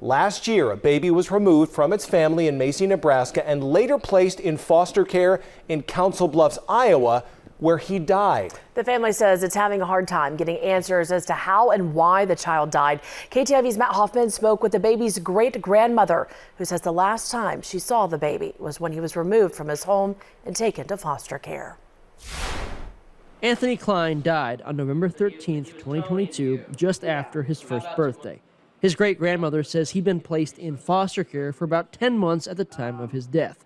Last year, a baby was removed from its family in Macy, Nebraska, and later placed in foster care in Council Bluffs, Iowa, where he died. The family says it's having a hard time getting answers as to how and why the child died. KTIV's Matt Hoffman spoke with the baby's great-grandmother, who says the last time she saw the baby was when he was removed from his home and taken to foster care. Anthony Klein died on November 13, 2022, just after his first birthday. His great-grandmother says he'd been placed in foster care for about 10 months at the time of his death.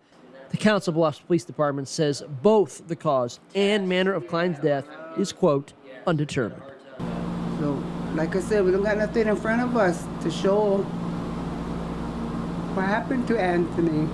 The Council Bluffs Police Department says both the cause and manner of Klein's death is, quote, undetermined. So, like I said, we don't got nothing in front of us to show what happened to Anthony.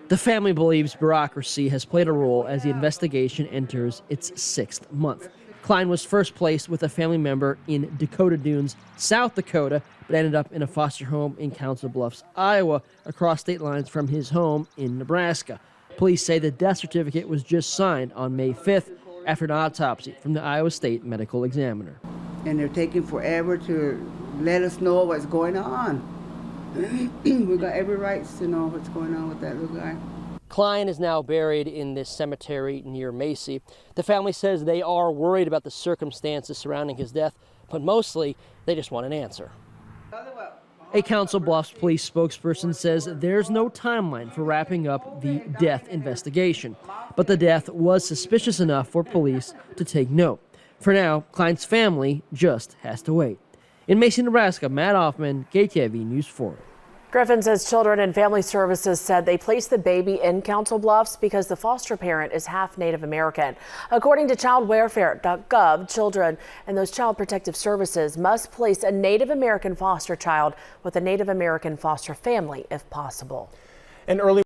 The family believes bureaucracy has played a role as the investigation enters its 6th month. Klein was first placed with a family member in Dakota Dunes, South Dakota, but ended up in a foster home in Council Bluffs, Iowa, across state lines from his home in Nebraska. Police say the death certificate was just signed on May 5th after an autopsy from the Iowa State Medical Examiner. And they're taking forever to let us know what's going on. We got every right to know what's going on with that little guy. Klein is now buried in this cemetery near Macy. The family says they are worried about the circumstances surrounding his death, but mostly they just want an answer. A Council Bluffs police spokesperson says there's no timeline for wrapping up the death investigation, but the death was suspicious enough for police to take note. For now, Klein's family just has to wait. In Macy, Nebraska, Matt Hoffman, KTIV News 4. Griffin says Children and Family Services said they placed the baby in Council Bluffs because the foster parent is half Native American. According to childwelfare.gov, children and those child protective services must place a Native American foster child with a Native American foster family if possible. An early